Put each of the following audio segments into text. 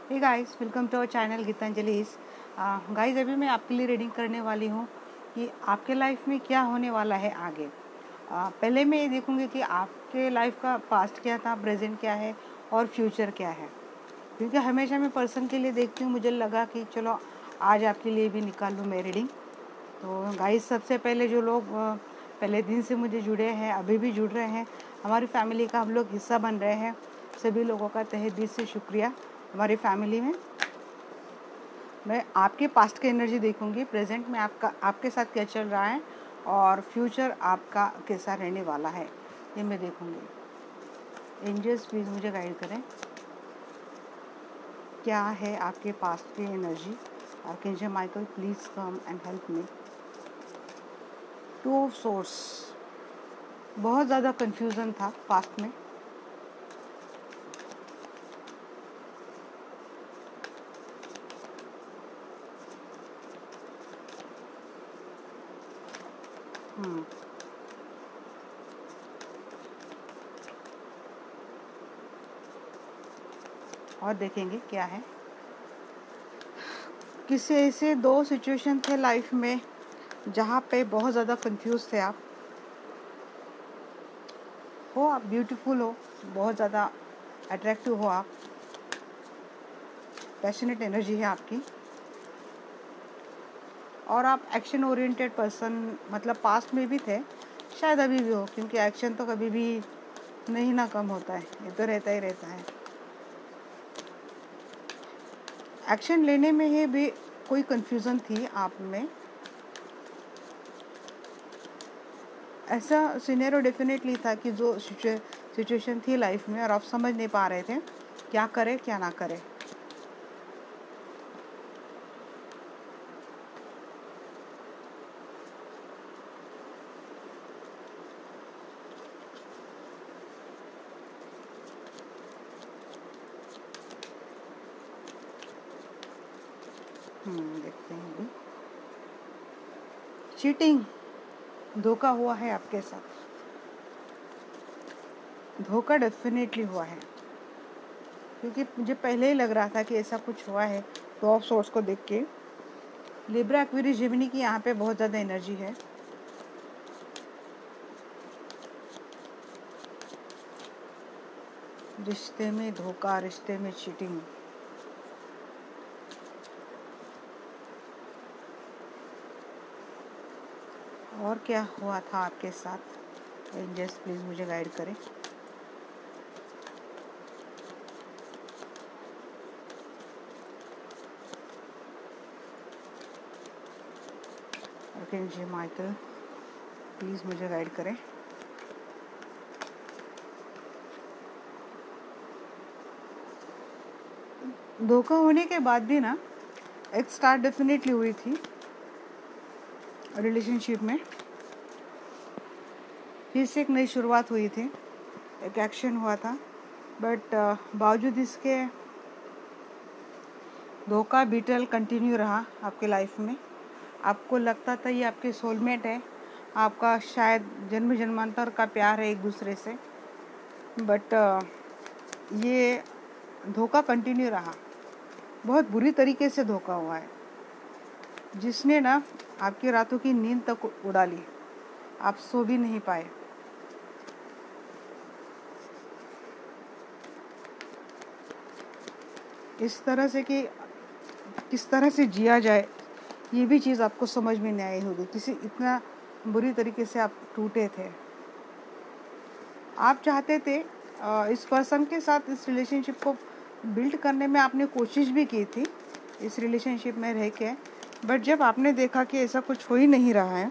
Hey guys, welcome to our channel Geetanjali's. Guys, अभी मैं आपके लिए रीडिंग करने वाली हूँ कि आपके लाइफ में क्या होने वाला है आगे। पहले मैं ये देखूँगी कि आपके लाइफ का पास्ट क्या था, प्रेजेंट क्या है और फ्यूचर क्या है। क्योंकि हमेशा मैं पर्सन के लिए देखती हूँ, मुझे लगा कि चलो आज आपके लिए भी निकाल लूँ मैं रीडिंग। तो गाइस, सबसे पहले जो लोग पहले दिन से मुझे जुड़े हैं, अभी भी जुड़ रहे हैं, हमारी फैमिली का हम लोग हिस्सा बन रहे हैं, सभी लोगों का तहे दिल से शुक्रिया। हमारी फैमिली में मैं आपके पास्ट की एनर्जी देखूंगी, प्रेजेंट में आपके साथ क्या चल रहा है और फ्यूचर आपका कैसा रहने वाला है, ये मैं देखूंगी। एंजल्स प्लीज़ मुझे गाइड करें, क्या है आपके पास्ट की energy. Archangel Michael please come and help me. Two of source, बहुत ज़्यादा कन्फ्यूज़न था पास्ट में। और देखेंगे क्या है। किसी ऐसे दो सिचुएशन थे लाइफ में जहाँ पे बहुत ज़्यादा कंफ्यूज थे आप ब्यूटीफुल हो, बहुत ज़्यादा अट्रैक्टिव हो, आप पैशनेट एनर्जी है आपकी और आप एक्शन ओरिएंटेड पर्सन, मतलब पास्ट में भी थे, शायद अभी भी हो, क्योंकि एक्शन तो कभी भी नहीं ना कम होता है, ये तो रहता ही रहता है। एक्शन लेने में ही भी कोई कंफ्यूजन थी आप में, ऐसा सिनेरियो डेफिनेटली था कि जो सिचुएशन थी लाइफ में और आप समझ नहीं पा रहे थे क्या करें क्या ना करें। देखते हैं अभी। चीटिंग, धोखा हुआ है आपके साथ, धोखा डेफिनेटली हुआ है, क्योंकि मुझे पहले ही लग रहा था कि ऐसा कुछ हुआ है। टू ऑफ सोर्स को देख के लिब्रा, एक्वेरियस, जेमिनी की यहाँ पे बहुत ज़्यादा एनर्जी है। रिश्ते में धोखा, रिश्ते में चीटिंग, और क्या हुआ था आपके साथ। एंजल्स प्लीज़ मुझे गाइड करें। आर्कएंजल माइकल प्लीज़ मुझे गाइड करें। धोखा होने के बाद भी ना एक स्टार्ट डेफिनेटली हुई थी रिलेशनशिप में, फिर से एक नई शुरुआत हुई थी, एक एक्शन हुआ था, बट बावजूद इसके धोखा बीटल कंटिन्यू रहा आपके लाइफ में। आपको लगता था ये आपके सोलमेट है, आपका शायद जन्म जन्मांतर का प्यार है एक दूसरे से, बट ये धोखा कंटिन्यू रहा, बहुत बुरी तरीके से धोखा हुआ है, जिसने ना आपकी रातों की नींद तक उड़ा ली, आप सो भी नहीं पाए। इस तरह से कि किस तरह से जिया जाए, ये भी चीज़ आपको समझ में नहीं आई होगी, किसी इतना बुरी तरीके से आप टूटे थे। आप चाहते थे इस पर्सन के साथ इस रिलेशनशिप को बिल्ड करने में, आपने कोशिश भी की थी इस रिलेशनशिप में रह के, बट जब आपने देखा कि ऐसा कुछ हो ही नहीं रहा है,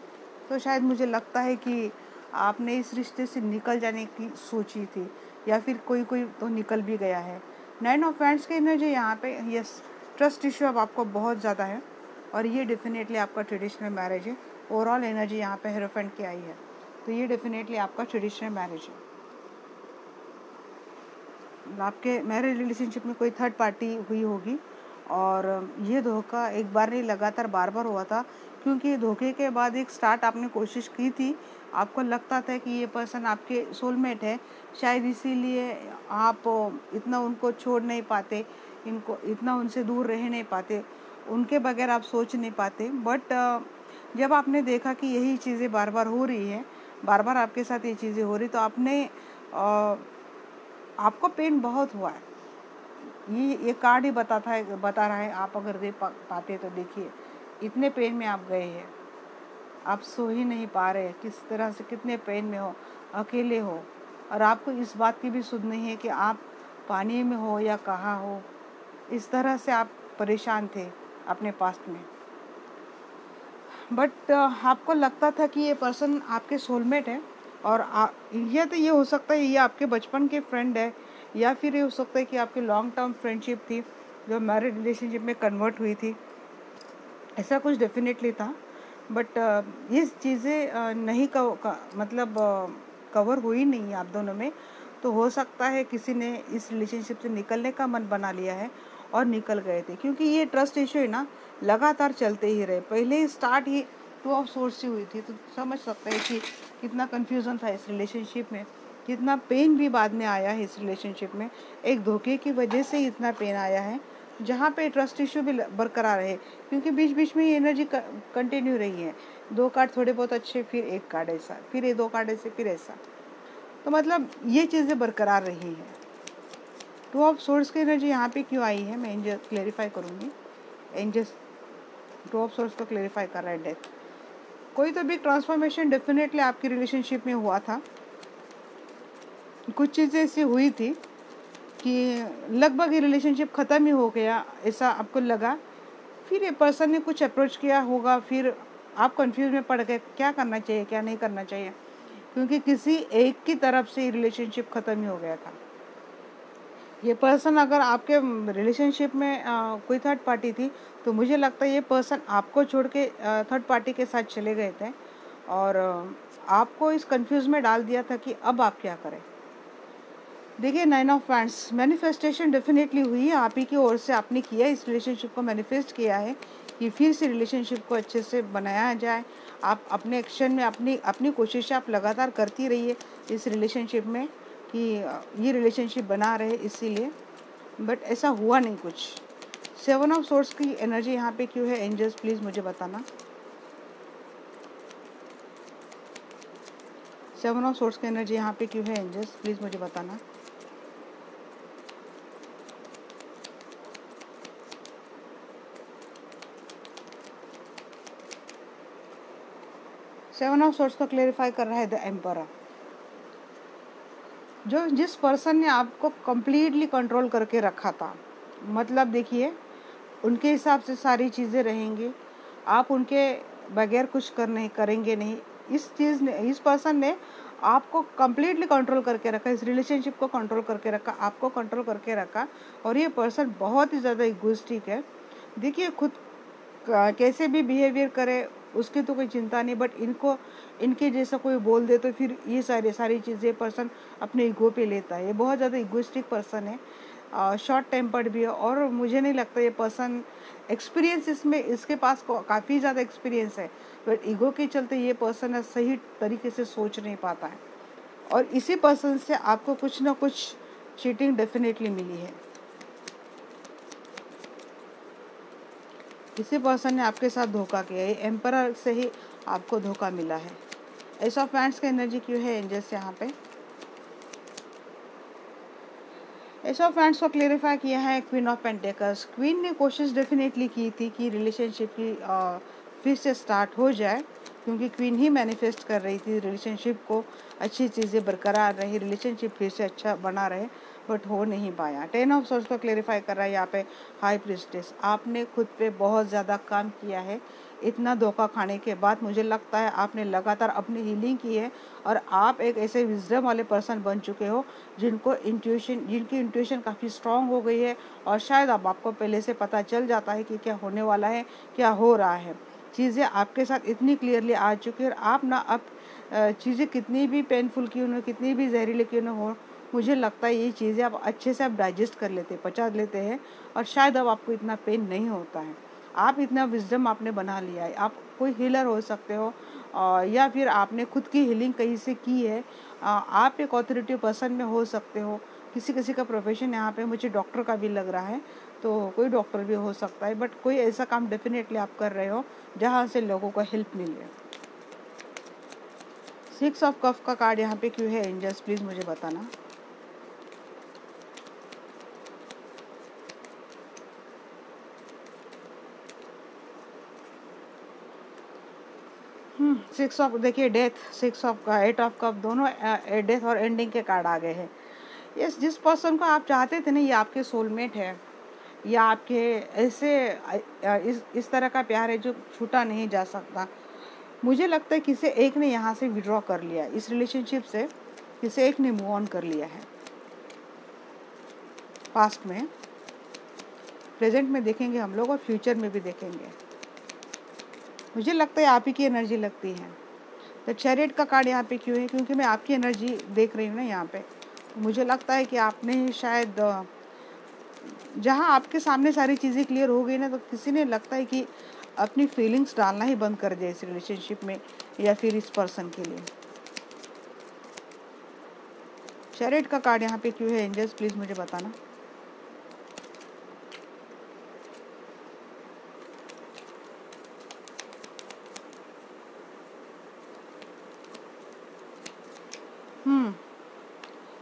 तो शायद मुझे लगता है कि आपने इस रिश्ते से निकल जाने की सोची थी, या फिर कोई तो निकल भी गया है। 9 ऑफ वैंड्स की एनर्जी यहाँ पे, यस, ट्रस्ट इश्यू अब आपको बहुत ज़्यादा है, और ये डेफिनेटली आपका ट्रेडिशनल मैरिज है। ओवरऑल एनर्जी यहाँ पे हेरोफेंट की आई है, तो ये डेफिनेटली आपका ट्रेडिशनल मैरिज है। आपके मैरिज रिलेशनशिप में कोई थर्ड पार्टी हुई होगी, और ये धोखा एक बार नहीं, लगातार बार बार हुआ था, क्योंकि धोखे के बाद एक स्टार्ट आपने कोशिश की थी, आपको लगता था कि ये पर्सन आपके सोलमेट है, शायद इसीलिए आप इतना उनको छोड़ नहीं पाते, इनको इतना उनसे दूर रह नहीं पाते, उनके बगैर आप सोच नहीं पाते। बट जब आपने देखा कि यही चीज़ें बार बार हो रही है, बार बार आपके साथ ये चीज़ें हो रही, तो आपने आपको पेन बहुत हुआ है। ये कार्ड ही बता रहा है। आप अगर देख पाते तो देखिए, इतने पेन में आप गए हैं, आप सो ही नहीं पा रहे, किस तरह से कितने पेन में हो, अकेले हो, और आपको इस बात की भी सुध नहीं है कि आप पानी में हो या कहाँ हो। इस तरह से आप परेशान थे अपने पास्ट में। बट आपको लगता था कि ये पर्सन आपके सोलमेट है, और ये हो सकता है ये आपके बचपन के फ्रेंड है, या फिर ये हो सकता है कि आपकी लॉन्ग टर्म फ्रेंडशिप थी जो मैरिड रिलेशनशिप में कन्वर्ट हुई थी। ऐसा कुछ डेफिनेटली था। बट ये चीज़ें नहीं मतलब कवर हुई नहीं आप दोनों में। तो हो सकता है किसी ने इस रिलेशनशिप से निकलने का मन बना लिया है और निकल गए थे, क्योंकि ये ट्रस्ट इशू है ना, लगातार चलते ही रहे। पहले ही स्टार्ट ही 2 ऑफ सोर्स से हुई थी, तो समझ सकते हैं कि कितना कन्फ्यूज़न था इस रिलेशनशिप में, कितना पेन भी बाद में आया है इस रिलेशनशिप में। एक धोखे की वजह से इतना पेन आया है, जहाँ पे ट्रस्ट इशू भी बरकरार है, क्योंकि बीच बीच में ये एनर्जी कंटिन्यू रही है। 2 कार्ड थोड़े बहुत अच्छे, फिर 1 कार्ड ऐसा, फिर ये 2 कार्ड ऐसे, फिर ऐसा। तो मतलब ये चीज़ें बरकरार रही हैं। 2 ऑफ सोर्स की एनर्जी यहाँ पे क्यों आई है, मैं एंजल क्लेरिफाई करूँगी। एंजल्स 2 ऑफ सोर्स को क्लेरिफाई कर रहा है डेथ। कोई तो भी ट्रांसफॉर्मेशन डेफिनेटली आपकी रिलेशनशिप में हुआ था। कुछ चीज़ें ऐसी हुई थी कि लगभग ये रिलेशनशिप ख़त्म ही हो गया, ऐसा आपको लगा। फिर ये पर्सन ने कुछ अप्रोच किया होगा, फिर आप कंफ्यूज में पड़ गए क्या करना चाहिए क्या नहीं करना चाहिए, क्योंकि किसी एक की तरफ से रिलेशनशिप ख़त्म ही हो गया था। ये पर्सन अगर आपके रिलेशनशिप में कोई थर्ड पार्टी थी, तो मुझे लगता है ये पर्सन आपको छोड़ के थर्ड पार्टी के साथ चले गए थे, और आपको इस कंफ्यूज में डाल दिया था कि अब आप क्या करें। देखिए 9 ऑफ वांड्स, मैनिफेस्टेशन डेफिनेटली हुई है आप ही की ओर से। आपने किया, इस रिलेशनशिप को मैनिफेस्ट किया है कि फिर से रिलेशनशिप को अच्छे से बनाया जाए। आप अपने एक्शन में अपनी कोशिशें आप लगातार करती रहिए इस रिलेशनशिप में कि ये रिलेशनशिप बना रहे, इसीलिए। बट ऐसा हुआ नहीं कुछ। 7 ऑफ सोर्स की एनर्जी यहाँ पे क्यों है, एंजल्स प्लीज़ मुझे बताना। 7 ऑफ सोर्स की एनर्जी यहाँ पे क्यों है, एंजल्स प्लीज़ मुझे बताना। सेवन ऑफ सोर्स को क्लेरिफाई कर रहा है द एम्परर। जिस पर्सन ने आपको कंप्लीटली कंट्रोल करके रखा था, मतलब देखिए उनके हिसाब से सारी चीज़ें रहेंगी, आप उनके बगैर कुछ करेंगे नहीं। इस पर्सन ने आपको कंप्लीटली कंट्रोल करके रखा, इस रिलेशनशिप को कंट्रोल करके रखा, आपको कंट्रोल करके रखा। और ये पर्सन बहुत ही ज़्यादा इगोइस्टिक है। देखिए खुद कैसे भी बिहेवियर करे उसकी तो कोई चिंता नहीं, बट इनके जैसा कोई बोल दे तो फिर ये सारी चीज़ें पर्सन अपने ईगो पे लेता है। ये बहुत ज़्यादा इगोइस्टिक पर्सन है, शॉर्ट टेम्पर्ड भी है, और मुझे नहीं लगता ये पर्सन एक्सपीरियंस इसके पास काफ़ी ज़्यादा एक्सपीरियंस है, बट ईगो के चलते ये पर्सन सही तरीके से सोच नहीं पाता है। और इसी पर्सन से आपको कुछ ना कुछ चीटिंग डेफिनेटली मिली है। इसी पर्सन ने आपके साथ धोखा किया है, एम्परर से ही आपको धोखा मिला है। एस ऑफ वांड्स का एनर्जी क्यों है एंजल्स यहाँ पे। एस ऑफ वांड्स को क्लेरिफाई किया है क्वीन ऑफ पेंटिकल्स। क्वीन ने कोशिश डेफिनेटली की थी कि रिलेशनशिप की फिर से स्टार्ट हो जाए, क्योंकि क्वीन ही मैनिफेस्ट कर रही थी रिलेशनशिप को अच्छी चीज़ें बरकरार रही, रिलेशनशिप फिर से अच्छा बना रहे, बट हो नहीं पाया। 10 ऑफ सोर्स को क्लेरिफाई कर रहा है यहाँ पे हाई प्रीस्टेस। आपने खुद पे बहुत ज़्यादा काम किया है। इतना धोखा खाने के बाद मुझे लगता है आपने लगातार अपनी हीलिंग की है, और आप एक ऐसे विजडम वाले पर्सन बन चुके हो जिनकी इंट्यूशन काफ़ी स्ट्रांग हो गई है, और शायद अब आपको पहले से पता चल जाता है कि क्या होने वाला है, क्या हो रहा है। चीज़ें आपके साथ इतनी क्लियरली आ चुकी है, और आप ना अब चीज़ें कितनी भी पेनफुल क्यों न, कितनी भी जहरीली क्यों न हो, मुझे लगता है ये चीज़ें आप अच्छे से आप डाइजेस्ट कर लेते, पचा लेते हैं, और शायद अब आपको इतना पेन नहीं होता है। आप इतना विजडम आपने बना लिया है। आप कोई हीलर हो सकते हो, या फिर आपने खुद की हीलिंग कहीं से की है। आप एक ऑथोरिटी पर्सन में हो सकते हो। किसी किसी का प्रोफेशन यहाँ पे मुझे डॉक्टर का भी लग रहा है। तो कोई डॉक्टर भी हो सकता है, बट कोई ऐसा काम डेफिनेटली आप कर रहे हो जहाँ से लोगों को हेल्प मिले। 6 ऑफ कप का कार्ड यहाँ पे क्यों है एंजल्स, प्लीज़ मुझे बताना। सिक्स ऑफ, देखिए डेथ, 6 ऑफ का 8 ऑफ कप, दोनों डेथ और एंडिंग के कार्ड आ गए हैं। यस, जिस पर्सन को आप चाहते थे ना, ये आपके सोलमेट है, या आपके ऐसे इस तरह का प्यार है जो छूटा नहीं जा सकता। मुझे लगता है किसी एक ने यहाँ से विड्रॉ कर लिया, इस रिलेशनशिप से किसी एक ने मूव ऑन कर लिया है। पास्ट में, प्रेजेंट में देखेंगे हम लोग और फ्यूचर में भी देखेंगे। मुझे लगता है आप ही की एनर्जी लगती है। तो चैरियट का कार्ड यहाँ पे क्यों है, क्योंकि मैं आपकी एनर्जी देख रही हूँ ना यहाँ पे। मुझे लगता है कि आपने शायद जहाँ आपके सामने सारी चीज़ें क्लियर हो गई ना, तो किसी ने लगता है कि अपनी फीलिंग्स डालना ही बंद कर दिया इस रिलेशनशिप में या फिर इस पर्सन के लिए। चैरियट का कार्ड यहाँ पे क्यों है एंजल्स, प्लीज़ मुझे बताना।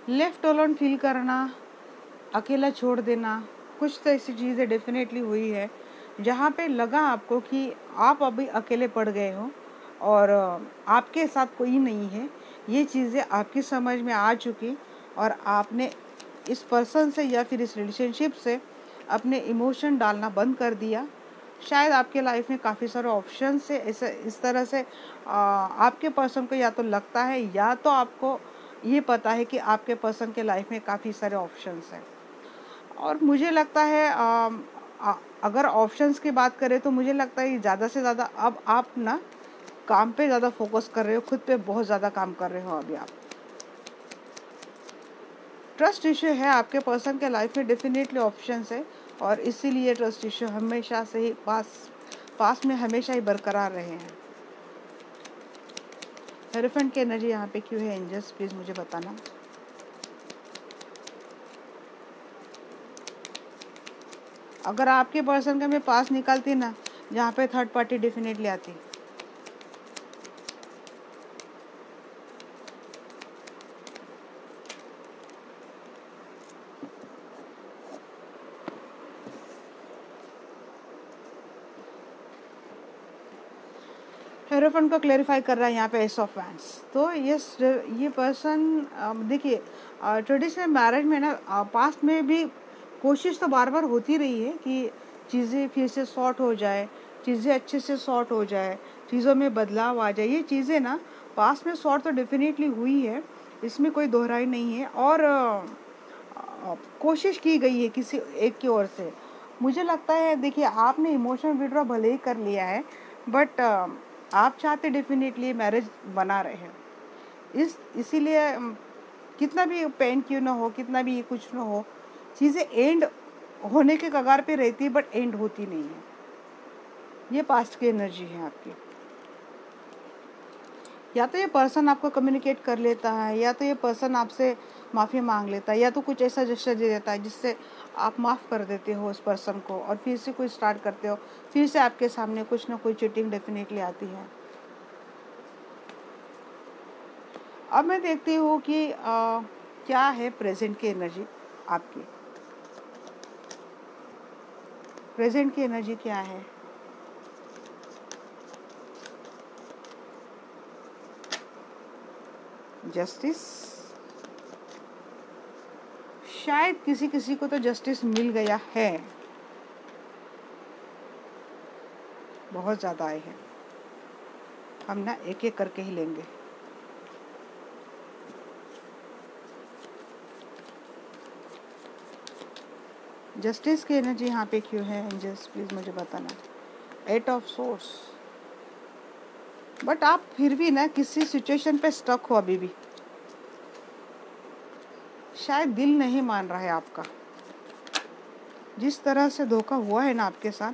लेफ्ट अलोन फील करना, अकेला छोड़ देना, कुछ तो ऐसी चीज़ें डेफिनेटली हुई है जहाँ पे लगा आपको कि आप अभी अकेले पड़ गए हो और आपके साथ कोई नहीं है। ये चीज़ें आपकी समझ में आ चुकी और आपने इस पर्सन से या फिर इस रिलेशनशिप से अपने इमोशन डालना बंद कर दिया। शायद आपके लाइफ में काफ़ी सारे ऑप्शन से ऐसे इस तरह से आपके पर्सन को या तो लगता है या तो आपको ये पता है कि आपके पर्सन के लाइफ में काफ़ी सारे ऑप्शंस हैं। और मुझे लगता है अगर ऑप्शंस की बात करें तो मुझे लगता है ज़्यादा से ज़्यादा अब आप ना काम पे ज़्यादा फोकस कर रहे हो, खुद पे बहुत ज़्यादा काम कर रहे हो अभी आप। ट्रस्ट इश्यू है आपके पर्सन के लाइफ में, डेफिनेटली ऑप्शंस है और इसीलिए ट्रस्ट इश्यू हमेशा से ही पास में हमेशा ही बरकरार रहे हैं। हेरोफेंट की एनर्जी यहाँ पे क्यों है एंजल्स, प्लीज़ मुझे बताना। अगर आपके पर्सन का मैं पास निकालती ना, जहाँ पे थर्ड पार्टी डेफिनेटली आती। हेरोफेंट को क्लेरिफाई कर रहा है यहाँ पे एस ऑफ वैंड्स। तो ये पर्सन देखिए ट्रेडिशनल मैरिज में ना पास्ट में भी कोशिश तो बार बार होती रही है कि चीज़ें फिर से सॉर्ट हो जाए, चीज़ें अच्छे से सॉर्ट हो जाए, चीज़ों में बदलाव आ जाए। ये चीज़ें ना पास्ट में सॉर्ट तो डेफिनेटली हुई है, इसमें कोई दोहराई नहीं है और कोशिश की गई है किसी एक की ओर से। मुझे लगता है देखिए आपने इमोशनल विड्रॉ भले ही कर लिया है, बट आप चाहते डेफिनेटली मैरिज बना रहे हैं। इसीलिए कितना भी पेन क्यों ना हो, कितना भी कुछ ना हो, चीज़ें एंड होने के कगार पे रहती है बट एंड होती नहीं है। ये पास्ट की एनर्जी है आपकी। या तो ये पर्सन आपको कम्युनिकेट कर लेता है, या तो ये पर्सन आपसे माफ़ी मांग लेता है, या तो कुछ ऐसा जेस्चर दे देता है जिससे आप माफ़ कर देते हो उस पर्सन को और फिर से कोई स्टार्ट करते हो। फिर से आपके सामने कुछ ना कोई चीटिंग डेफिनेटली आती है। अब मैं देखती हूँ कि क्या है प्रेजेंट की एनर्जी आपकी। प्रेजेंट की एनर्जी क्या है। जस्टिस, शायद किसी किसी को तो जस्टिस मिल गया है, बहुत ज़्यादा आए हैं। हम ना एक एक करके ही लेंगे। जस्टिस की एनर्जी यहाँ पे क्यों है एंजल्स, प्लीज़ मुझे बताना। 8 ऑफ सोर्स, बट आप फिर भी ना किसी सिचुएशन पे स्टक हो अभी भी। शायद दिल नहीं मान रहा है आपका, जिस तरह से धोखा हुआ है ना आपके साथ,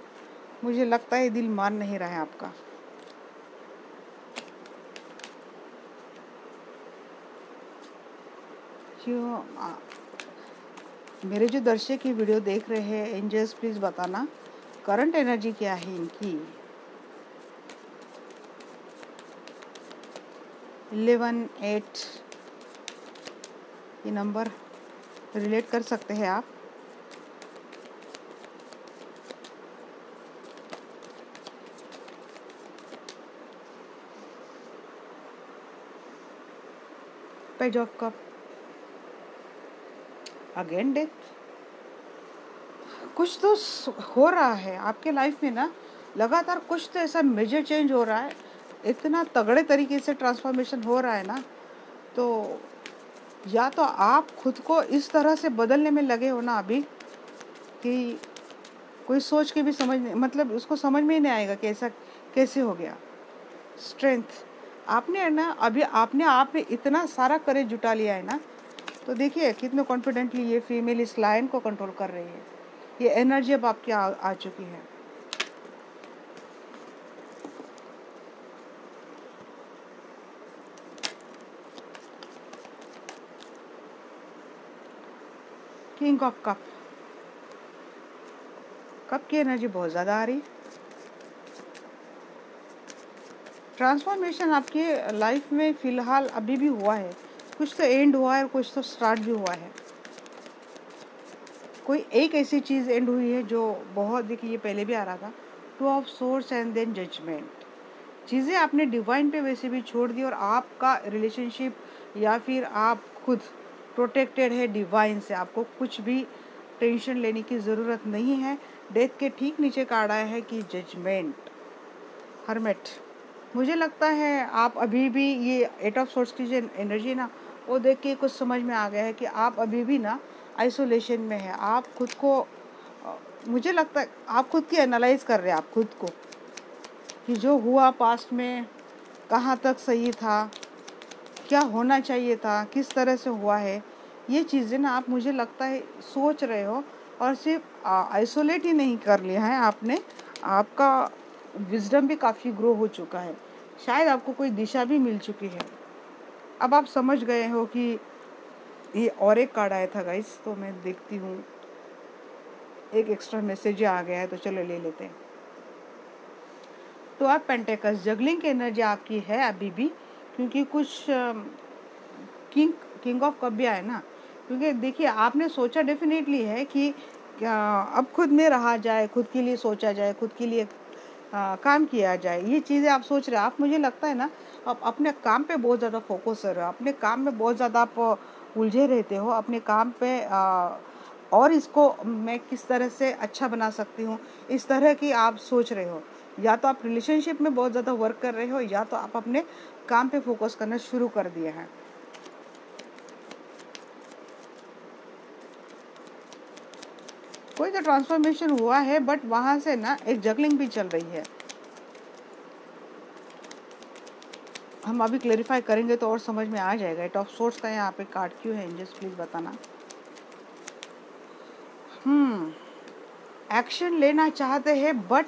मुझे लगता है दिल मान नहीं रहा है आपका। क्यों मेरे जो दर्शक की वीडियो देख रहे हैं एंजल्स, प्लीज़ बताना करंट एनर्जी क्या है इनकी। 11, 8 ये नंबर रिलेट कर सकते हैं आप। Page of cup, again death. कुछ तो हो रहा है आपके लाइफ में ना, लगातार कुछ तो ऐसा मेजर चेंज हो रहा है, इतना तगड़े तरीके से ट्रांसफॉर्मेशन हो रहा है ना। तो या तो आप खुद को इस तरह से बदलने में लगे हो ना अभी कि कोई सोच के भी समझ नहीं, मतलब उसको समझ में ही नहीं आएगा कि ऐसा कैसे हो गया। स्ट्रेंथ आपने है ना, अभी आपने आप में इतना सारा करेज जुटा लिया है ना। तो देखिए कितने कॉन्फिडेंटली ये फीमेल इस लायन को कंट्रोल कर रही है। ये एनर्जी अब आपके आ चुकी है। किंग ऑफ कप, कप की एनर्जी बहुत ज़्यादा आ रही। ट्रांसफॉर्मेशन आपके लाइफ में फ़िलहाल अभी भी हुआ है, कुछ तो एंड हुआ है और कुछ तो स्टार्ट भी हुआ है। कोई एक ऐसी चीज़ एंड हुई है जो बहुत, देखिए ये पहले भी आ रहा था, 2 of source and then judgement. चीज़ें आपने डिवाइन पे वैसे भी छोड़ दी और आपका रिलेशनशिप या फिर आप खुद प्रोटेक्टेड है डिवाइन से। आपको कुछ भी टेंशन लेने की ज़रूरत नहीं है। डेथ के ठीक नीचे कार्ड आया है कि जजमेंट, हर्मिट। मुझे लगता है आप अभी भी ये 8 ऑफ सोर्स की जो एनर्जी ना, वो देख के कुछ समझ में आ गया है कि आप अभी भी ना आइसोलेशन में है। आप खुद को मुझे लगता है आप खुद की एनालाइज कर रहे हैं, आप खुद को कि जो हुआ पास्ट में कहाँ तक सही था, क्या होना चाहिए था, किस तरह से हुआ है। ये चीज़ें ना आप, मुझे लगता है सोच रहे हो। और सिर्फ आइसोलेट ही नहीं कर लिया है आपने, आपका विजडम भी काफ़ी ग्रो हो चुका है। शायद आपको कोई दिशा भी मिल चुकी है। अब आप समझ गए हो कि ये और एक कार्ड आया था गाइस, तो मैं देखती हूँ एक एक्स्ट्रा मैसेज आ गया है, तो चलो ले लेते हैं। तो आप पेंटेकल्स, जगलिंग की एनर्जी आपकी है अभी भी, क्योंकि कुछ किंग ऑफ कप भी आया ना। क्योंकि देखिए आपने सोचा डेफिनेटली है कि अब खुद में रहा जाए, खुद के लिए सोचा जाए, खुद के लिए काम किया जाए। ये चीज़ें आप सोच रहे हैं। आप, मुझे लगता है ना, आप अपने काम पे बहुत ज़्यादा फोकस कर रहे हो, अपने काम में बहुत ज़्यादा आप उलझे रहते हो अपने काम पे। और इसको मैं किस तरह से अच्छा बना सकती हूँ, इस तरह की आप सोच रहे हो। या तो आप रिलेशनशिप में बहुत ज़्यादा वर्क कर रहे हो, या तो आप अपने काम पे फोकस करना शुरू कर दिए हैं। कोई तो ट्रांसफॉर्मेशन हुआ है, बट वहाँ से ना एक जगलिंग भी चल रही है। हम अभी क्लेरिफाई करेंगे तो और समझ में आ जाएगा। 8 ऑफ सोर्स का यहाँ पे कार्ड क्यों है, एंजल्स प्लीज बताना। एक्शन लेना चाहते हैं, बट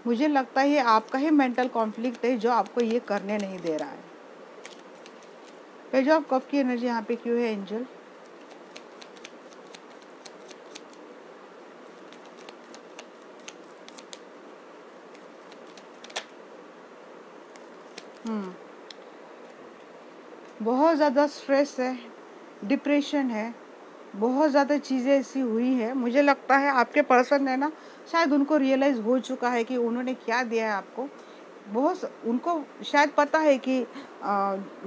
मुझे लगता है ये आपका ही मेंटल कॉन्फ्लिक्ट है जो आपको ये करने नहीं दे रहा है। पेज ऑफ कप की एनर्जी यहाँ पे क्यों है एंजल। बहुत ज़्यादा स्ट्रेस है, डिप्रेशन है, बहुत ज़्यादा चीज़ें ऐसी हुई है। मुझे लगता है आपके पर्सन है ना, शायद उनको रियलाइज़ हो चुका है कि उन्होंने क्या दिया है आपको। बहुत उनको शायद पता है कि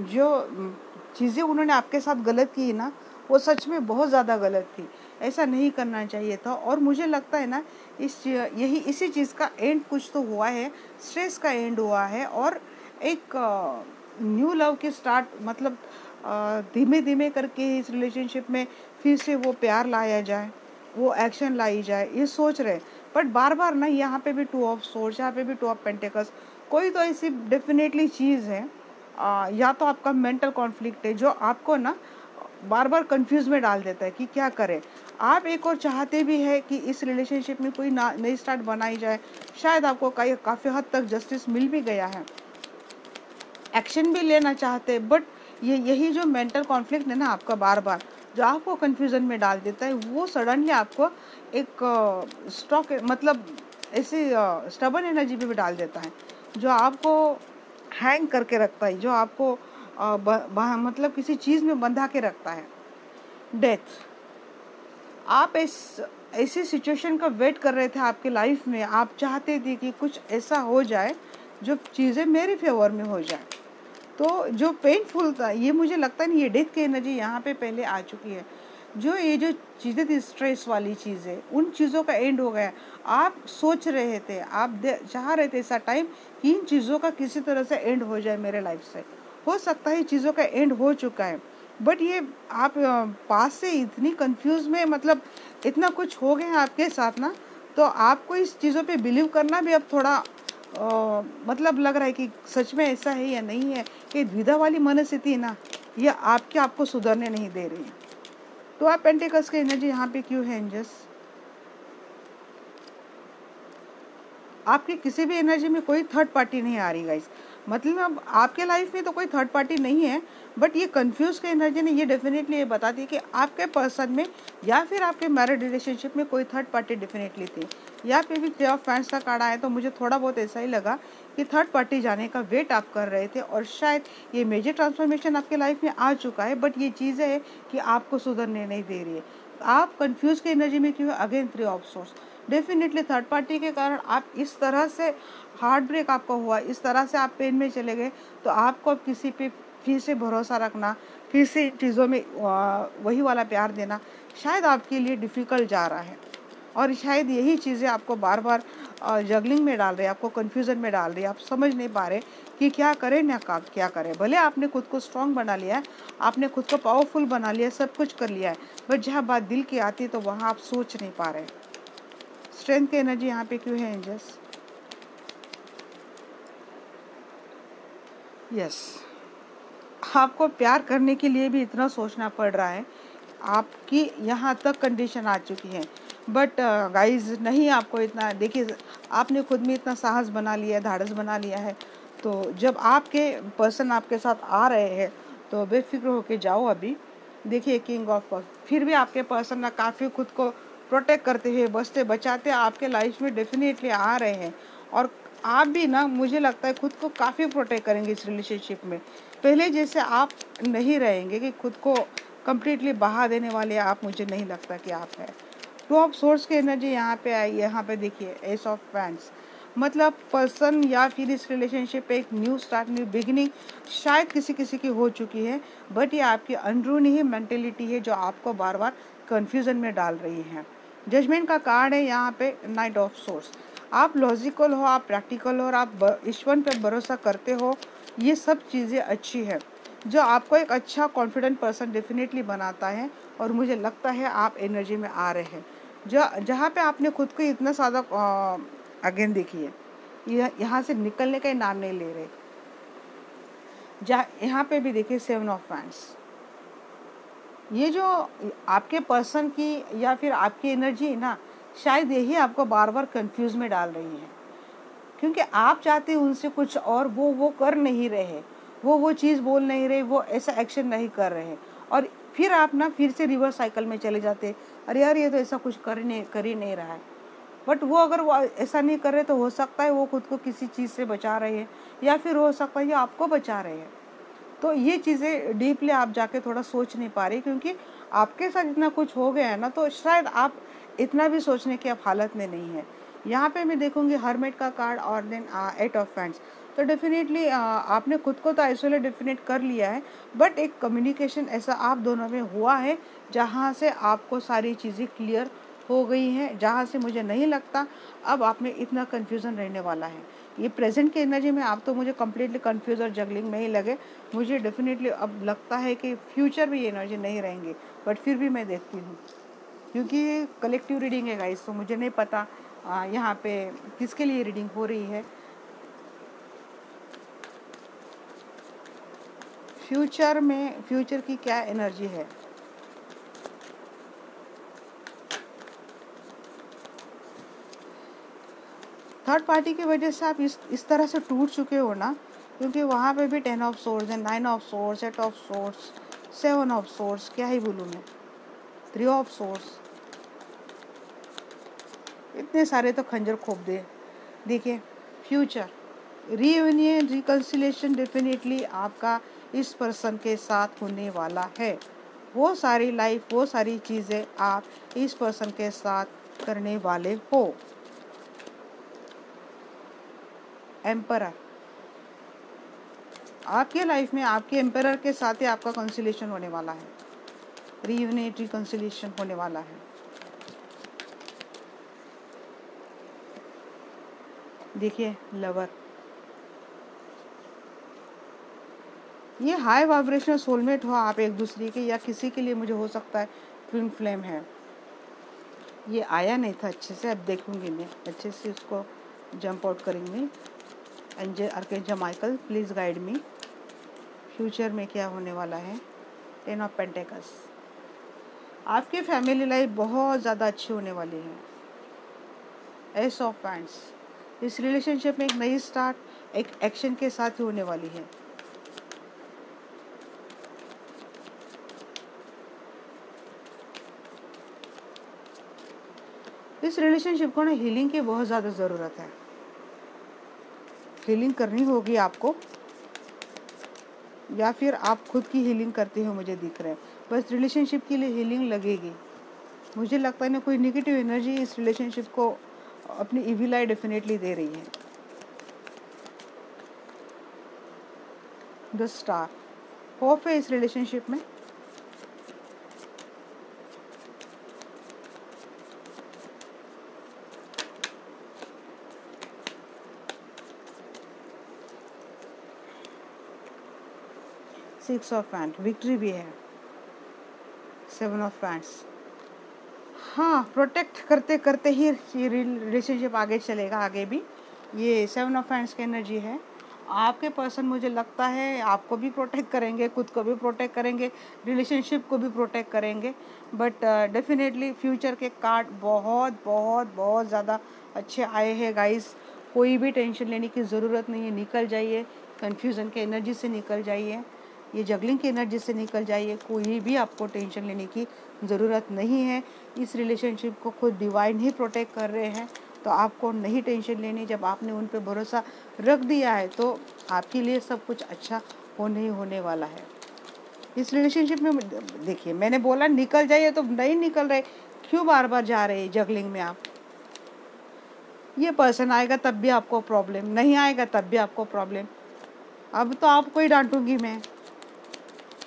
जो चीज़ें उन्होंने आपके साथ गलत की ना, वो सच में बहुत ज़्यादा गलत थी। ऐसा नहीं करना चाहिए था। और मुझे लगता है ना इसी चीज़ का एंड कुछ तो हुआ है, स्ट्रेस का एंड हुआ है। और एक न्यू लव के स्टार्ट, मतलब धीमे धीमे करके इस रिलेशनशिप में फिर से वो प्यार लाया जाए, वो एक्शन लाई जाए, ये सोच रहे। बट बार बार ना यहाँ पे भी 2 ऑफ सोर्स, यहाँ पे भी 2 ऑफ पेंटिकल्स। कोई तो ऐसी डेफिनेटली चीज़ है, या तो आपका मेंटल कॉन्फ्लिक्ट है जो आपको ना बार बार कंफ्यूज में डाल देता है कि क्या करें। आप एक और चाहते भी है कि इस रिलेशनशिप में कोई नई स्टार्ट बनाई जाए। शायद आपको काफ़ी हद तक जस्टिस मिल भी गया है, एक्शन भी लेना चाहते हैं, बट यही जो मेंटल कॉन्फ्लिक्ट है ना आपका, बार बार जो आपको कंफ्यूजन में डाल देता है, वो सडनली आपको एक स्टॉक मतलब ऐसी स्टबन एनर्जी पे भी डाल देता है, जो आपको हैंग करके रखता है, जो आपको मतलब किसी चीज़ में बंधा के रखता है। डेथ, आप ऐसी सिचुएशन का वेट कर रहे थे आपके लाइफ में, आप चाहते थे कि कुछ ऐसा हो जाए जो चीज़ें मेरे फेवर में हो जाए। तो जो पेनफुल था, ये मुझे लगता नहीं, ये डेथ की एनर्जी यहाँ पे पहले आ चुकी है। जो चीज़ें थी स्ट्रेस वाली चीज़ें, उन चीज़ों का एंड हो गया। आप सोच रहे थे, आप चाह रहे थे ऐसा टाइम कि इन चीज़ों का किसी तरह से एंड हो जाए मेरे लाइफ से। हो सकता है चीज़ों का एंड हो चुका है, बट ये आप पास से इतनी कंफ्यूज में, मतलब इतना कुछ हो गया आपके साथ ना, तो आपको इस चीज़ों पे बिलीव करना भी अब थोड़ा मतलब लग रहा है कि सच में ऐसा है या नहीं है। कि द्विधा वाली मनस्थिति ना, ये आपको सुधरने नहीं दे रही है। तो आप पेंटिकल्स की एनर्जी यहाँ पे क्यों है एंजल्स? आपकी किसी भी एनर्जी में कोई थर्ड पार्टी नहीं आ रही गाइस। मतलब आपके लाइफ में तो कोई थर्ड पार्टी नहीं है, बट ये कंफ्यूज के एनर्जी ने ये डेफिनेटली ये बताती है कि आपके पर्सन में या फिर आपके मैरिड रिलेशनशिप में कोई थर्ड पार्टी डेफिनेटली थी। यहाँ पे भी 3 ऑफ फैंस का कार्ड आया, तो मुझे थोड़ा बहुत ऐसा ही लगा कि थर्ड पार्टी जाने का वेट आप कर रहे थे, और शायद ये मेजर ट्रांसफॉर्मेशन आपके लाइफ में आ चुका है, बट ये चीज़ है कि आपको सुधरने नहीं दे रही है। आप कंफ्यूज के एनर्जी में क्यों? Again 3 of source, definitely third party के कारण आप इस तरह से हार्ट ब्रेक आपका हुआ, इस तरह से आप पेन में चले गए, तो आपको अब किसी पे फिर से भरोसा रखना, फिर से चीज़ों में वही वाला प्यार देना शायद आपके लिए डिफ़िकल्ट जा रहा है। और शायद यही चीज़ें आपको बार बार जगलिंग में डाल रही है, आपको कन्फ्यूज़न में डाल रही है। आप समझ नहीं पा रहे कि क्या करें ना क्या करें। भले आपने खुद को स्ट्रॉन्ग बना लिया है, आपने खुद को पावरफुल बना लिया है, सब कुछ कर लिया है, बट जहाँ बात दिल की आती है तो वहाँ आप सोच नहीं पा रहे। स्ट्रेंथ की एनर्जी यहाँ पे क्यों है एंजल्स? यस, आपको प्यार करने के लिए भी इतना सोचना पड़ रहा है, आपकी यहाँ तक कंडीशन आ चुकी है। बट गाइज नहीं, आपको इतना, देखिए आपने खुद में इतना साहस बना लिया है, धाड़स बना लिया है, तो जब आपके पर्सन आपके साथ आ रहे हैं तो बेफिक्र होके जाओ। अभी देखिए किंग ऑफ कप्स, फिर भी आपके पर्सन ना काफ़ी खुद को प्रोटेक्ट करते हुए, बचते बचाते आपके लाइफ में डेफिनेटली आ रहे हैं। और आप भी ना, मुझे लगता है खुद को काफ़ी प्रोटेक्ट करेंगे इस रिलेशनशिप में। पहले जैसे आप नहीं रहेंगे कि खुद को कम्प्लीटली बहा देने वाले आप, मुझे नहीं लगता कि आप है। 2 ऑफ सोर्स की एनर्जी यहाँ पे आई, यहाँ पे देखिए एस ऑफ पैंट्स, मतलब पर्सन या फिर इस रिलेशनशिप पे एक न्यू स्टार्ट, न्यू बिगिनिंग शायद किसी किसी की हो चुकी है, बट ये आपकी अंदरूनी ही मेंटेलिटी है जो आपको बार बार कन्फ्यूज़न में डाल रही है। जजमेंट का कार्ड है यहाँ पे, नाइट ऑफ सोर्स। आप लॉजिकल हो, आप प्रैक्टिकल हो, और आप ईश्वर पे भरोसा करते हो, ये सब चीज़ें अच्छी है, जो आपको एक अच्छा कॉन्फिडेंट पर्सन डेफिनेटली बनाता है। और मुझे लगता है आप एनर्जी में आ रहे हैं, जहाँ पे आपने खुद को इतना ज़्यादा अगेन देखिए, यहाँ से निकलने का ही नाम नहीं ले रहे। यहाँ पे भी देखिए 7 ऑफ वैंड्स, ये जो आपके पर्सन की या फिर आपकी एनर्जी है ना, शायद यही आपको बार बार कंफ्यूज में डाल रही है, क्योंकि आप चाहते हैं उनसे कुछ और, वो कर नहीं रहे, वो चीज़ बोल नहीं रहे, वो ऐसा एक्शन नहीं कर रहे, और फिर आप ना फिर से रिवर्स साइकिल में चले जाते। अरे यार, ये तो ऐसा कुछ कर ही नहीं रहा है। बट वो अगर वो ऐसा नहीं कर रहे, तो हो सकता है वो खुद को किसी चीज़ से बचा रहे हैं, या फिर हो सकता है ये आपको बचा रहे हैं। तो ये चीज़ें डीपली आप जाके थोड़ा सोच नहीं पा रही, क्योंकि आपके साथ इतना कुछ हो गया है ना, तो शायद आप इतना भी सोचने की आप हालत में नहीं है। यहाँ पे मैं देखूंगी हर्मिट का कार्ड और देन 8 ऑफ फैंड्स। तो डेफिनेटली आपने खुद को तो आइसोलेट डेफिनेट कर लिया है, बट एक कम्युनिकेशन ऐसा आप दोनों में हुआ है जहाँ से आपको सारी चीज़ें क्लियर हो गई हैं, जहाँ से मुझे नहीं लगता अब आप में इतना कन्फ्यूज़न रहने वाला है। ये प्रेजेंट की एनर्जी में आप तो मुझे कम्प्लीटली कन्फ्यूज और जगलिंग में ही लगे। मुझे डेफिनेटली अब लगता है कि फ्यूचर में ये एनर्जी नहीं रहेंगी, बट फिर भी मैं देखती हूँ, क्योंकि कलेक्टिव रीडिंग है गाइस, तो मुझे नहीं पता यहाँ पे किसके लिए रीडिंग हो रही है। फ्यूचर की क्या एनर्जी है? थर्ड पार्टी की वजह से आप इस तरह से टूट चुके हो ना, क्योंकि वहाँ पे भी 10 ऑफ सोर्स है, 9 of source, 8 of source, 7 of source, क्या ही बोलूँ मैं। 3 ऑफ सोर्स, इतने सारे तो खंजर खोप दे। देखिए फ्यूचर, रीयूनियन, रिकंसिलेशन डेफिनेटली आपका इस पर्सन के साथ होने वाला है। वो सारी लाइफ, वो सारी चीज़ें आप इस पर्सन के साथ करने वाले हो। एम्परर, आपके लाइफ में आपके एम्परर के साथ ही आपका कंसिलेशन होने वाला है, रीयूनियन रिकंसिलेशन होने वाला है। देखिए लवर, ये हाई वाइब्रेशनल सोलमेट हो आप एक दूसरे के, या किसी के लिए मुझे हो सकता है ट्विन फ्लेम है। ये आया नहीं था अच्छे से, अब देखूंगी मैं अच्छे से, उसको जंप आउट करेंगे। Angel archangel Michael please guide me, future में क्या होने वाला है। 10 ऑफ पेंटिकल्स, आपकी फैमिली लाइफ बहुत ज़्यादा अच्छी होने वाली है। एस ऑफ वैंड्स, इस रिलेशनशिप में एक नई स्टार्ट एक एक्शन के साथ ही होने वाली है। इस रिलेशनशिप को ना हीलिंग की बहुत ज़्यादा ज़रूरत है, हीलिंग करनी होगी आपको, या फिर आप खुद की हीलिंग करते हो मुझे दिख रहा है। बस रिलेशनशिप के लिए हीलिंग लगेगी। मुझे लगता है ना कोई नेगेटिव एनर्जी इस रिलेशनशिप को अपनी इविल आई डेफिनेटली दे रही है। द स्टार, होप है इस रिलेशनशिप में। सिक्स ऑफ वैंड, विक्ट्री भी है। 7 ऑफ वैंड्स, हाँ प्रोटेक्ट करते करते ही ये रिलेशनशिप आगे चलेगा, आगे भी। ये 7 ऑफ वैंड्स की एनर्जी है। आपके पर्सन मुझे लगता है आपको भी प्रोटेक्ट करेंगे, खुद को भी प्रोटेक्ट करेंगे, रिलेशनशिप को भी प्रोटेक्ट करेंगे। बट डेफिनेटली फ्यूचर के कार्ड बहुत बहुत बहुत ज़्यादा अच्छे आए हैं गाइस। कोई भी टेंशन लेने की ज़रूरत नहीं है, निकल जाइए कन्फ्यूज़न के एनर्जी से, निकल जाइए ये जगलिंग की एनर्जी से, निकल जाइए। कोई भी आपको टेंशन लेने की ज़रूरत नहीं है। इस रिलेशनशिप को खुद डिवाइन ही प्रोटेक्ट कर रहे हैं, तो आपको नहीं टेंशन लेनी। जब आपने उन पर भरोसा रख दिया है तो आपके लिए सब कुछ अच्छा होने ही होने वाला है। इस रिलेशनशिप में देखिए मैंने बोला निकल जाइए, तो नहीं निकल रहे, क्यों बार बार जा रहे हैं जगलिंग में आप। ये पर्सन आएगा तब भी आपको प्रॉब्लम, नहीं आएगा तब भी आपको प्रॉब्लम। अब तो आपको ही डांटूंगी मैं।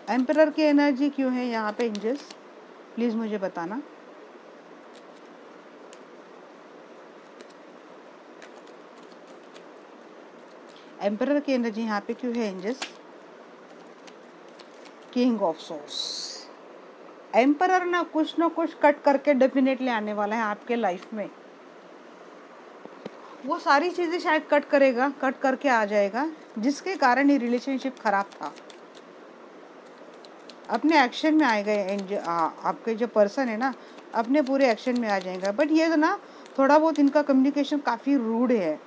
एम्परर की एनर्जी क्यों है यहाँ पे एंजल्स, प्लीज़ मुझे बताना। एम्परर की एनर्जी यहाँ पे क्यों है angels. King of source, emperor ना कुछ कट करके डेफिनेटली आने वाला है आपके लाइफ में। वो सारी चीज़ें शायद कट करेगा, कट करके आ जाएगा, जिसके कारण ये रिलेशनशिप खराब था। अपने एक्शन में आएगा आपके जो पर्सन है ना, अपने पूरे एक्शन में आ जाएगा। बट ये तो ना थोड़ा बहुत इनका कम्युनिकेशन काफ़ी रूड है,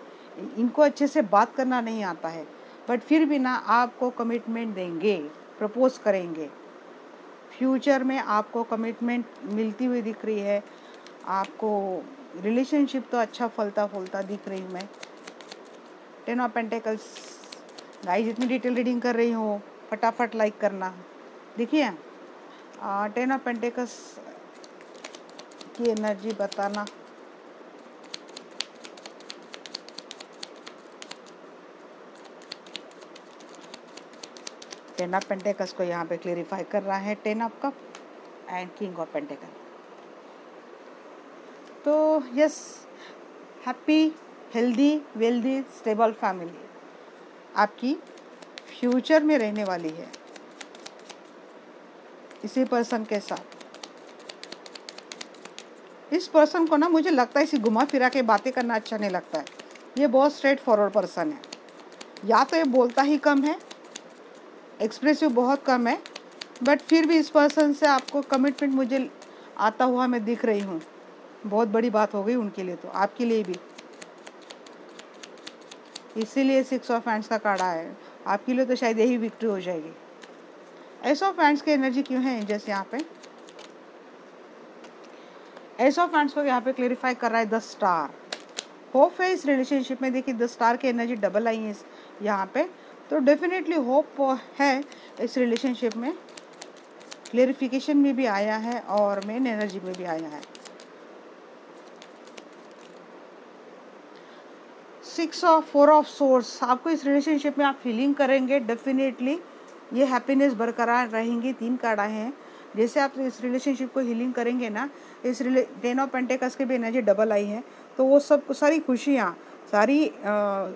इनको अच्छे से बात करना नहीं आता है। बट फिर भी ना आपको कमिटमेंट देंगे, प्रपोज करेंगे। फ्यूचर में आपको कमिटमेंट मिलती हुई दिख रही है, आपको रिलेशनशिप तो अच्छा फलता फूलता दिख रही हूँ मैं। 10 ऑफ पेंटिकल्स, गाइस जितनी डिटेल रीडिंग कर रही हूँ फटाफट लाइक करना। देखिए 10 ऑफ पेंटिकल्स की एनर्जी बताना। टेन ऑफ पेंटिकल्स को यहाँ पे क्लेरिफाई कर रहा है 10 of cup and king of pentacle. तो yes, happy healthy wealthy stable family आपकी फ्यूचर में रहने वाली है इसी पर्सन के साथ। इस पर्सन को ना मुझे लगता है इसी घुमा फिरा के बातें करना अच्छा नहीं लगता है। ये बहुत स्ट्रेट फॉरवर्ड पर्सन है, या तो ये बोलता ही कम है, एक्सप्रेसिव बहुत कम है, बट फिर भी इस पर्सन से आपको कमिटमेंट मुझे आता हुआ मैं दिख रही हूँ। बहुत बड़ी बात हो गई उनके लिए, तो आपके लिए भी। इसीलिए 6 ऑफ हैंड्स का कार्ड आया है, आपके लिए तो शायद यही विक्ट्री हो जाएगी। एस ऑफ हैंड्स की एनर्जी क्यों है एंजल्स यहाँ पे। एस ऑफ हैंड्स को यहाँ पे क्लेरिफाई कर रहा है 10 स्टार। होप है इस रिलेशनशिप में। देखिए 10 स्टार की एनर्जी डबल आई है यहाँ पे, तो डेफिनेटली होप है इस रिलेशनशिप में। क्लेरिफिकेशन में भी आया है और मेन एनर्जी में भी आया है। 4 ऑफ सोर्स, आपको इस रिलेशनशिप में आप फीलिंग करेंगे डेफिनेटली ये हैप्पीनेस बरकरार रहेंगी। 3 कार्ड आए हैं। जैसे आप इस रिलेशनशिप को हीलिंग करेंगे ना, इस 10 ऑफ पेंटिकल्स की भी एनर्जी डबल आई है, तो वो सब सारी खुशियाँ, सारी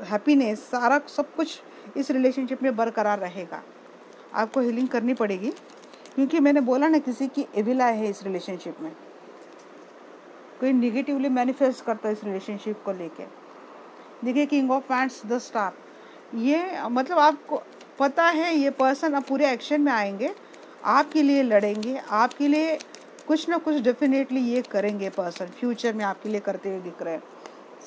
हैप्पीनेस, सारा सब कुछ इस रिलेशनशिप में बरकरार रहेगा। आपको हीलिंग करनी पड़ेगी क्योंकि मैंने बोला ना किसी की एविल आई है इस रिलेशनशिप में, कोई निगेटिवली मैनिफेस्ट करता है इस रिलेशनशिप को लेके। देखिए किंग ऑफ वैंड्स 10 स्टार, ये मतलब आपको पता है ये पर्सन अब पूरे एक्शन में आएंगे, आपके लिए लड़ेंगे, आपके लिए कुछ ना कुछ डेफिनेटली ये करेंगे पर्सन, फ्यूचर में आपके लिए करते हुए दिख रहे हैं।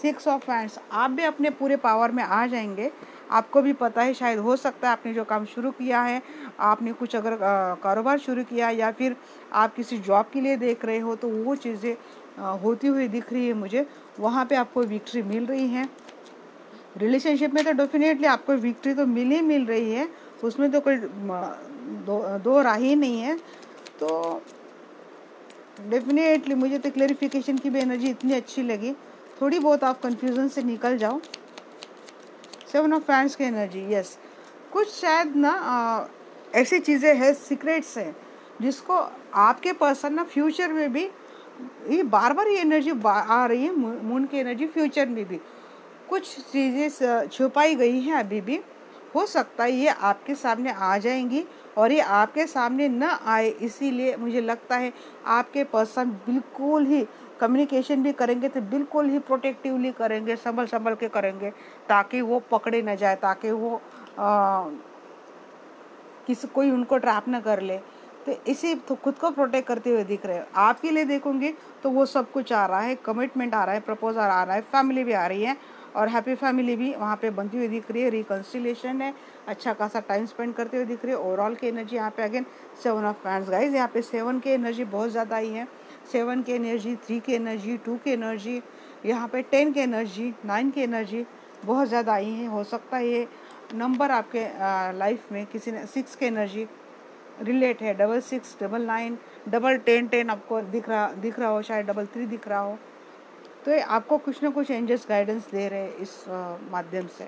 6 ऑफ हैंड्स, आप भी अपने पूरे पावर में आ जाएंगे। आपको भी पता है, शायद हो सकता है आपने जो काम शुरू किया है, आपने कुछ अगर कारोबार शुरू किया या फिर आप किसी जॉब के लिए देख रहे हो, तो वो चीज़ें होती हुई दिख रही है मुझे, वहाँ पे आपको विक्ट्री मिल रही है। रिलेशनशिप में तो डेफिनेटली आपको विक्ट्री तो मिल रही है, उसमें तो कोई दो राह ही नहीं है। तो डेफिनेटली मुझे तो क्लैरिफिकेशन की भी एनर्जी इतनी अच्छी लगी। थोड़ी बहुत आप कंफ्यूजन से निकल जाओ। 7 ऑफ हैंड्स की एनर्जी, यस, कुछ शायद ना ऐसी चीज़ें हैं, सीक्रेट्स हैं, जिसको आपके पर्सन ना फ्यूचर में भी, ये बार बार ये एनर्जी आ रही है, मून की एनर्जी, फ्यूचर में भी कुछ चीज़ें छुपाई गई हैं, अभी भी हो सकता है ये आपके सामने आ जाएंगी। और ये आपके सामने न आए इसीलिए मुझे लगता है आपके पर्सन बिल्कुल ही कम्युनिकेशन भी करेंगे तो बिल्कुल ही प्रोटेक्टिवली करेंगे, संभल के करेंगे, ताकि वो पकड़े न जाए, ताकि वो कोई उनको ट्रैप न कर ले। तो इसी तो खुद को प्रोटेक्ट करते हुए दिख रहे हैं। आपके लिए देखोगे तो वो सब कुछ आ रहा है, कमिटमेंट आ रहा है, प्रपोजल आ रहा है, फैमिली भी आ रही है और हैप्पी फैमिली भी वहाँ पे बनती हुई दिख रही है। रिकंसिलेशन है, अच्छा खासा टाइम स्पेंड करते हुए दिख रही है। ओवरऑल की एनर्जी यहाँ पे अगेन 7 ऑफ हैंड्स गाइज, यहाँ पे 7 की एनर्जी बहुत ज़्यादा आई है। 7 की एनर्जी, 3 की एनर्जी, 2 की एनर्जी, यहाँ पे 10 की एनर्जी, 9 की एनर्जी बहुत ज़्यादा आई है। हो सकता है ये नंबर आपके लाइफ में किसी ने 6 की एनर्जी रिलेट है, 66, 99, 10 आपको दिख रहा हो, शायद 33 दिख रहा हो। तो ये आपको कुछ ना कुछ एंजल्स गाइडेंस दे रहे हैं इस माध्यम से।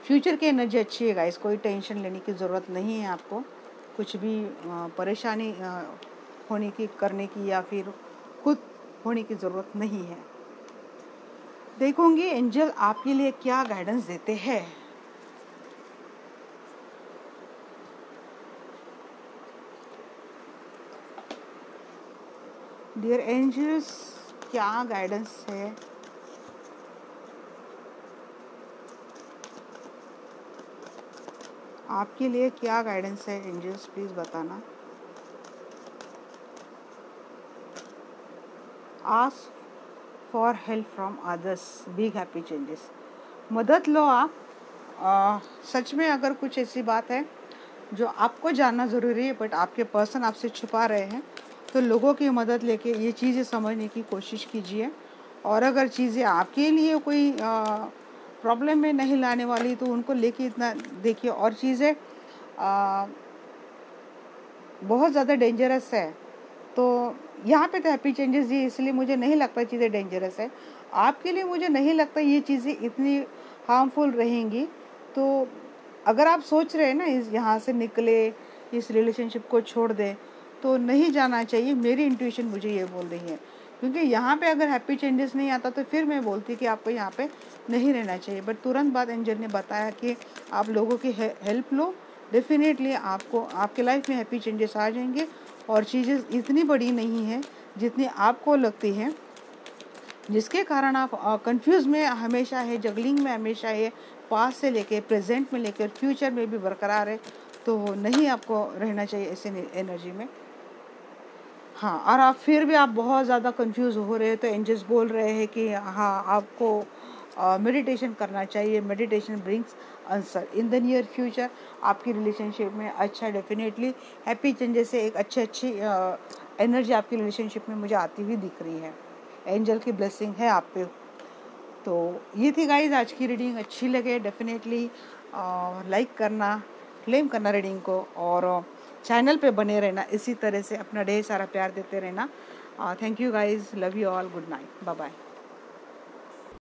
फ्यूचर की एनर्जी अच्छी है गाइस, कोई टेंशन लेने की ज़रूरत नहीं है आपको, कुछ भी परेशानी होने की, करने की या फिर खुद होने की ज़रूरत नहीं है। देखूंगी एंजल आपके लिए क्या गाइडेंस देते हैं। डियर एंजल्स, क्या गाइडेंस है आपके लिए, क्या गाइडेंस है एंजल्स, प्लीज बताना। Ask for help from others, big happy changes, मदद लो आप। सच में अगर कुछ ऐसी बात है जो आपको जानना ज़रूरी है बट आपके पर्सन आपसे छुपा रहे हैं, तो लोगों की मदद लेके ये चीज़ें समझने की कोशिश कीजिए। और अगर चीज़ें आपके लिए कोई प्रॉब्लम में नहीं लाने वाली तो उनको लेके इतना देखिए। और चीज़ें बहुत ज़्यादा डेंजरस है तो यहाँ पे तो हैप्पी चेंजेस जी, इसलिए मुझे नहीं लगता चीज़ें डेंजरस है आपके लिए। मुझे नहीं लगता ये चीज़ें इतनी हार्मफुल रहेंगी। तो अगर आप सोच रहे हैं ना इस यहाँ से निकले, इस रिलेशनशिप को छोड़ दें, तो नहीं जाना चाहिए। मेरी इंट्यूशन मुझे ये बोल रही है, क्योंकि यहाँ पे अगर हैप्पी चेंजेस नहीं आता तो फिर मैं बोलती कि आपको यहाँ पे नहीं रहना चाहिए। बट तुरंत बाद एंजल ने बताया कि आप लोगों की हेल्प लो, डेफिनेटली आपको आपके लाइफ में हैप्पी चेंजेस आ जाएंगे। और चीज़ें इतनी बड़ी नहीं है जितनी आपको लगती है, जिसके कारण आप कंफ्यूज में हमेशा है, जगलिंग में हमेशा है, पास से लेके प्रेजेंट में लेकर फ्यूचर में भी बरकरार है। तो नहीं आपको रहना चाहिए ऐसे एनर्जी में। हाँ, और आप फिर भी आप बहुत ज़्यादा कंफ्यूज हो रहे हैं तो एंजल्स बोल रहे हैं कि हाँ आपको मेडिटेशन करना चाहिए। Meditation brings answer in the near future. आपकी रिलेशनशिप में अच्छा डेफिनेटली हैप्पी चेंजेस से एक अच्छी एनर्जी आपकी रिलेशनशिप में मुझे आती हुई दिख रही है। एंजल की ब्लेसिंग है आप पे। तो ये थी गाइज आज की रीडिंग। अच्छी लगे डेफिनेटली लाइक करना, क्लेम करना रीडिंग को, और चैनल पे बने रहना, इसी तरह से अपना ढेर सारा प्यार देते रहना। Thank you guys, love you all, good night, bye bye.